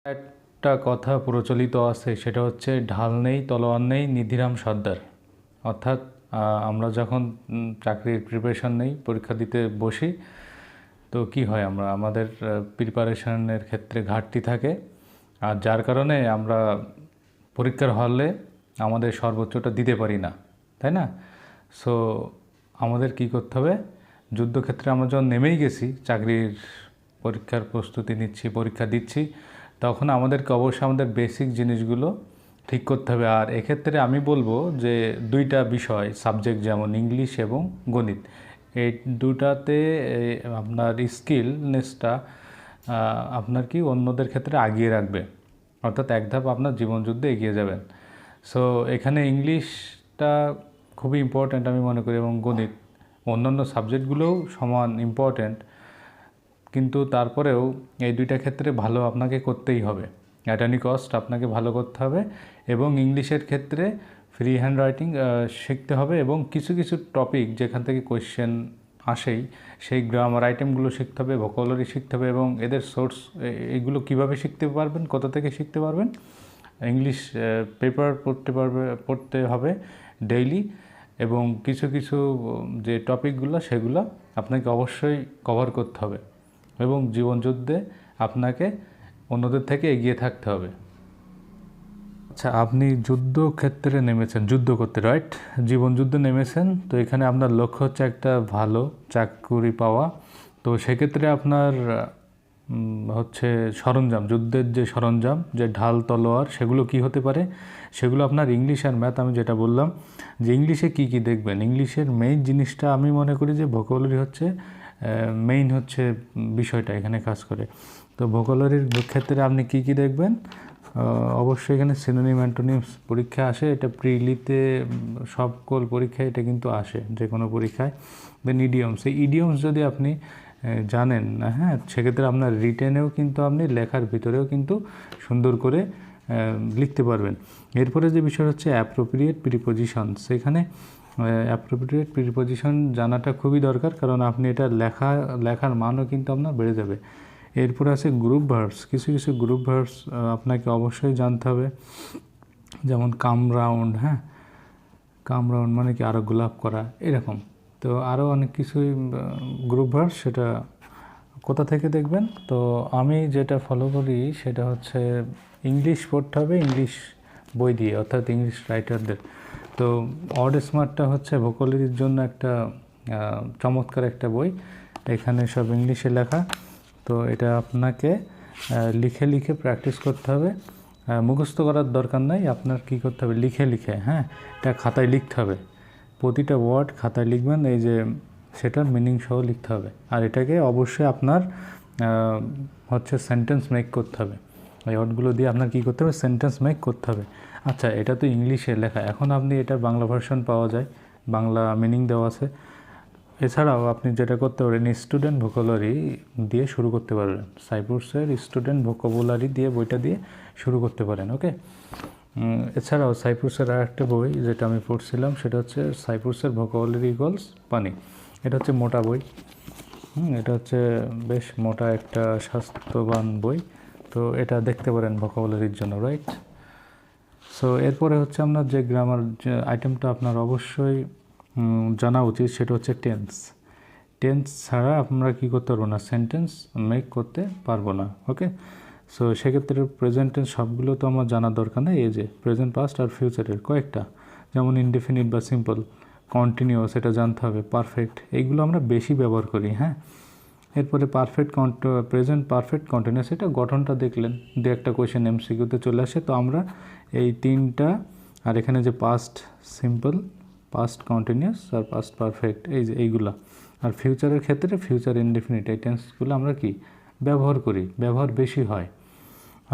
একটা কথা প্রচলিত আছে, সেটা হচ্ছে ঢাল নেই তলোয়ার নেই নিধিরাম সর্দার। অর্থাৎ আমরা যখন চাকরির প্রিপারেশন নেই, পরীক্ষা দিতে বসি, তো কি হয়, আমাদের প্রিপারেশনের ক্ষেত্রে ঘাটতি থাকে, আর যার কারণে আমরা পরীক্ষার হলে আমাদের সর্বোচ্চটা দিতে পারি না, তাই না? সো আমাদের কি করতে হবে, যুদ্ধক্ষেত্রে আমরা যখন নেমেই গেছি, চাকরির পরীক্ষার প্রস্তুতি নিচ্ছি, পরীক্ষা দিচ্ছি, তখন আমাদেরকে অবশ্যই আমাদের বেসিক জিনিসগুলো ঠিক করতে হবে। আর এক্ষেত্রে আমি বলবো যে দুইটা বিষয় সাবজেক্ট, যেমন ইংলিশ এবং গণিত, এই দুটাতে আপনার স্কিলনেসটা আপনার কি অন্যদের ক্ষেত্রে আগিয়ে রাখবে, অর্থাৎ এক ধাপ আপনার জীবনযুদ্ধে এগিয়ে যাবেন। সো এখানে ইংলিশটা খুবই ইম্পর্ট্যান্ট আমি মনে করি, এবং গণিত, অন্যান্য সাবজেক্টগুলোও সমান ইম্পর্ট্যান্ট, কিন্তু তারপরেও এই দুইটা ক্ষেত্রে ভালো আপনাকে করতেই হবে, অ্যাট এনি কস্ট আপনাকে ভালো করতে হবে। এবং ইংলিশের ক্ষেত্রে ফ্রি হ্যান্ড রাইটিং শিখতে হবে, এবং কিছু কিছু টপিক যেখান থেকে কোয়েশ্চেন আসেই, সেই গ্রামার আইটেমগুলো শিখতে হবে, ভোকাবুলারি শিখতে হবে, এবং এদের সোর্স এগুলো কিভাবে শিখতে পারবেন, কোথা থেকে শিখতে পারবেন। ইংলিশ পেপার পড়তে হবে ডেইলি, এবং কিছু কিছু যে টপিকগুলো সেগুলো আপনাকে অবশ্যই কভার করতে হবে, এবং জীবনযুদ্ধে আপনাকে অন্যদের থেকে এগিয়ে থাকতে হবে। আচ্ছা, আপনি যুদ্ধক্ষেত্রে নেমেছেন যুদ্ধ করতে, রাইট? জীবনযুদ্ধে নেমেছেন, তো এখানে আপনার লক্ষ্য হচ্ছে একটা ভালো চাকরি পাওয়া। তো সেক্ষেত্রে আপনার হচ্ছে সরঞ্জাম, যুদ্ধের যে সরঞ্জাম, যে ঢাল তলোয়ার, সেগুলো কি হতে পারে, সেগুলো আপনার ইংলিশ আর ম্যাথ। আমি যেটা বললাম যে ইংলিশে কি কি দেখবেন, ইংলিশের মেইন জিনিসটা আমি মনে করি যে ভোকাবুলারি হচ্ছে মেইন হচ্ছে বিষয়টা এখানে কাজ করে। তো ভোকাবুলারির ক্ষেত্রে আপনি কি কি দেখবেন, অবশ্যই এখানে সিনোনিম অ্যান্টোনিমস পরীক্ষা আসে, এটা প্রিলিতে সকল পরীক্ষায় এটা কিন্তু আসে, যে কোনো পরীক্ষায়। দেন ইডিয়মস, এই ইডিয়মস যদি আপনি জানেন, হ্যাঁ, সেক্ষেত্রে আপনার রিটেনেও কিন্তু আপনি লেখার ভিতরেও কিন্তু সুন্দর করে লিখতে পারবেন। এরপরে যে বিষয় হচ্ছে অ্যাপ্রোপ্রিয়েট প্রিপোজিশন, সেখানে অ্যাপ্রোপ্রিয়েট প্রিপোজিশন জানাটা খুবই দরকার, কারণ আপনি এটা লেখার মানও কিন্তু আপনার বেড়ে যাবে। এরপরে আছে গ্রুপ ভার্বস, কিছু কিছু গ্রুপ ভার্বস আপনাকে অবশ্যই জানতে হবে, যেমন কাম রাউন্ড, হ্যাঁ, কাম রাউন্ড মানে কি আরও গোলাপ করা, এরকম। তো আরও অনেক কিছুই গ্রুপ ভার্বস, সেটা কোথা থেকে দেখবেন, তো আমি যেটা ফলো করি সেটা হচ্ছে ইংলিশ পড়তে হবে, ইংলিশ বই দিয়ে, অর্থাৎ ইংলিশ রাইটারদের। তো ওয়ার্ড স্মার্টটা হচ্ছে ভোকাবুলারির জন্য একটা চমৎকার একটা বই, এখানে সব ইংলিশে লেখা। তো এটা আপনাকে লিখে লিখে প্র্যাকটিস করতে হবে, মুখস্থ করার দরকার নাই, আপনার কি করতে হবে, লিখে লিখে, হ্যাঁ, এটা খাতায় লিখতে হবে, প্রতিটা ওয়ার্ড খাতায় লিখবেন, এই যে সেটার মিনিং সহ লিখতে হবে। আর এটাকে অবশ্যই আপনার হচ্ছে সেন্টেন্স মেক করতে হবে, এই ওয়ার্ডগুলো দিয়ে আপনার কী করতে হবে, সেন্টেন্স মেক করতে হবে। আচ্ছা, এটা তো ইংলিশে লেখা, এখন আপনি এটার বাংলা ভার্সন পাওয়া যায়, বাংলা মিনিং দেওয়া আছে। এছাড়াও আপনি যেটা করতে পারেন, স্টুডেন্ট ভোকাবুলারি দিয়ে শুরু করতে পারবেন, সাইপ্রাসের স্টুডেন্ট ভোকাবুলারি দিয়ে বইটা দিয়ে শুরু করতে পারেন, ওকে। এছাড়াও সাইপ্রাসের আর একটা বই যেটা আমি পড়ছিলাম, সেটা হচ্ছে সাইপ্রাসের ভোকাবুলারি ইকুয়ালস পানি, এটা হচ্ছে মোটা বই, এটা হচ্ছে বেশ মোটা একটা স্বাস্থ্যবান বই, তো এটা দেখতে পারেন ভোকাবুলারির জন্য, রাইট? সো এরপরে হচ্ছে আপনার যে গ্রামার যে আইটেমটা আপনার অবশ্যই জানা উচিত, সেটা হচ্ছে টেন্স। টেন্স ছাড়া আমরা কী করতে পারবো না, সেন্টেন্স মেক করতে পারবো না, ওকে। সো সেক্ষেত্রে প্রেজেন্ট টেন্স সবগুলো তো আমার জানার দরকার নেই, এই যে প্রেজেন্ট, পাস্ট আর ফিউচারের কয়েকটা, যেমন ইনডেফিনিট বা সিম্পল, কন্টিনিউয়াস, এটা জানতে হবে, পারফেক্ট, এইগুলো আমরা বেশি ব্যবহার করি, হ্যাঁ। এরপরে প্রেজেন্ট পারফেক্ট কন্টিনিউয়াস, এটা গঠনটা দেখলেন, দু একটা কোয়েশ্চেন এমসিকিউতে চলে আসে, তো আমরা এই তিনটা, আর এখানে যে পাস্ট সিম্পল, পাস্ট কন্টিনিউয়াস আর পাস্ট পারফেক্ট, এই যে এইগুলা। আর ফিউচারের ক্ষেত্রে ফিউচার ইনডেফিনিট, এই টেন্সগুলো আমরা কি ব্যবহার করি, ব্যবহার বেশি হয়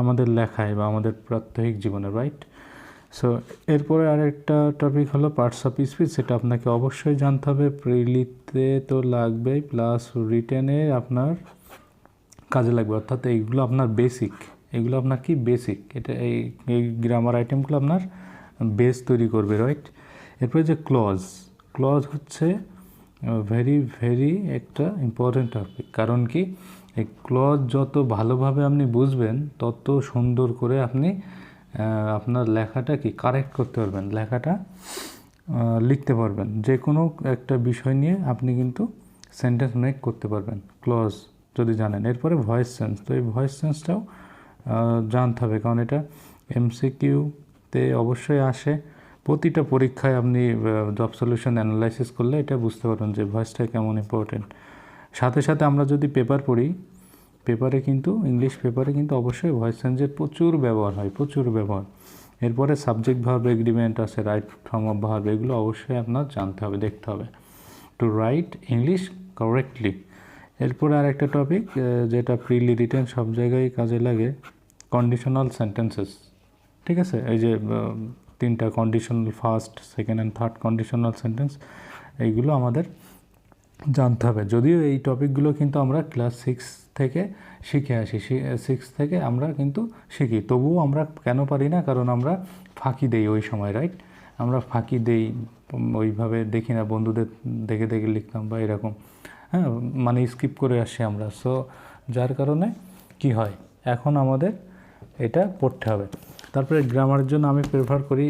আমাদের লেখায় বা আমাদের প্রাত্যহিক জীবনে, রাইট? সো এরপরে আরেকটা টপিক হলো পার্টস অফ স্পিচ, সেটা আপনাকে অবশ্যই জানতে হবে, প্রিলিতে তো লাগবেই, প্লাস রিটেনে আপনার কাজে লাগবে, অর্থাৎ এইগুলো আপনার বেসিক, এগুলো আপনার কি বেসিক, এটা এই গ্রামার আইটেমগুলো আপনার বেস তৈরি করবে, রাইট? এরপরে যে ক্লজ হচ্ছে ভেরি ভেরি একটা ইম্পর্টেন্ট টপিক, কারণ কি এই ক্লজ যত ভালোভাবে আপনি বুঝবেন তত সুন্দর করে আপনি আপনার লেখাটা কি কারেক্ট করতে পারবেন, লেখাটা লিখতে পারবেন। যে কোনো একটা বিষয় নিয়ে আপনি কিন্তু সেন্টেন্স মেক করতে পারবেন ক্লজ যদি জানেন। এরপরে ভয়েস সেন্স, তো এই ভয়েস সেন্সটাও জানতে হবে, কারণ এটা এমসিকিউতে অবশ্যই আসে। প্রতিটা পরীক্ষায় আপনি জব সলিউশন অ্যানালাইসিস করলে এটা বুঝতে পারবেন যে ভয়েসটা কেমন ইম্পর্টেন্ট। সাথে সাথে আমরা যদি পেপার পড়ি, পেপারে কিন্তু ইংলিশ পেপারে কিন্তু অবশ্যই ভয়েস চেঞ্জের প্রচুর ব্যবহার হয়, প্রচুর ব্যবহার। এরপরে সাবজেক্ট ভার্ব এগ্রিমেন্ট আছে, রাইট ফর্ম অফ ভার্ব, এগুলো অবশ্যই আপনার জানতে হবে, দেখতে হবে টু রাইট ইংলিশ কারেক্টলি। এরপরে আর একটা টপিক যেটা প্রিলি রিটেন সব জায়গায় কাজে লাগে, কন্ডিশনাল সেন্টেন্সেস। ঠিক আছে, এই যে তিনটা conditional, first, second and third conditional sentence, এইগুলো আমাদের জানতে হবে। যদিও এই টপিকগুলো কিন্তু আমরা ক্লাস 6 থেকে শিখে আসি, 6 থেকে আমরা কিন্তু শিখি, তবুও আমরা কেন পারি না, কারণ আমরা ফাঁকি দেই ওই সময়, রাইট? আমরা ফাঁকি দেই, ওইভাবে দেখি না, বন্ধুদের দেখে দেখে লিখতাম বা এরকম, হ্যাঁ, মানে স্কিপ করে আসি আমরা। সো যার কারণে কি হয়, এখন আমাদের এটা পড়তে হবে। তারপরে গ্রামারের জন্য আমি প্রেফার করি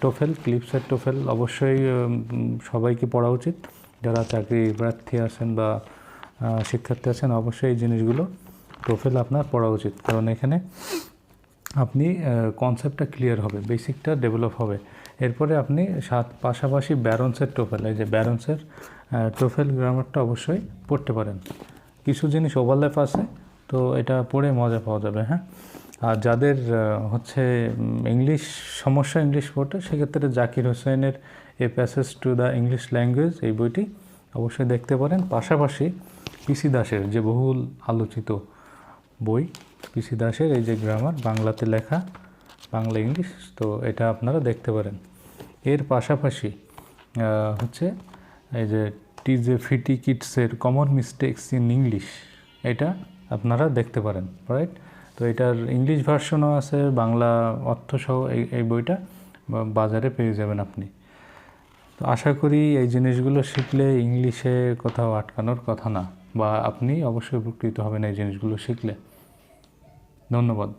টোফেল, ক্লিপসের টোফেল অবশ্যই সবাইকে পড়া উচিত। যারা চাকরি প্রার্থী আছেন বা শিক্ষার্থী আছেন, অবশ্যই এই জিনিসগুলো টোফেল আপনার পড়া উচিত, কারণ এখানে আপনি কনসেপ্টটা ক্লিয়ার হবে, বেসিকটা ডেভেলপ হবে। এরপরে আপনি পাশাপাশি ব্যারন্সের টোফেল, এই যে ব্যারন্সের টোফেল গ্রামারটা অবশ্যই পড়তে পারেন। কিছু জিনিস ওভারল্যাপ আছে, তো এটা পড়ে মজা পাওয়া যাবে, হ্যাঁ। আর যাদের হচ্ছে ইংলিশ সমস্যা, ইংলিশ পড়তে, সেক্ষেত্রে জাকির হোসেনের a passage to the English language, এই বইটি অবশ্যই দেখতে পারেন। পাশাপাশি পিসি দাসের যে বহুল আলোচিত বই, পিসি দাসের এই যে গ্রামার, বাংলাতে লেখা, বাংলা ইংলিশ, তো এটা আপনারা দেখতে পারেন। এর পাশাপাশি হচ্ছে এই যে টিজে ফিটি কিটসের কমন মিস্টেকস ইন ইংলিশ, এটা আপনারা দেখতে পারেন, রাইট? তো এটার ইংলিশ ভার্সনও আছে, বাংলা অর্থসহ এই বইটা বাজারে পেয়ে যাবেন আপনি। তো আশা করি এই জিনিসগুলো শিখলে ইংলিশে কোথাও আটকানোর কথা না, বা আপনি অবশ্যই উপকৃত হবেন এই জিনিসগুলো শিখলে। ধন্যবাদ।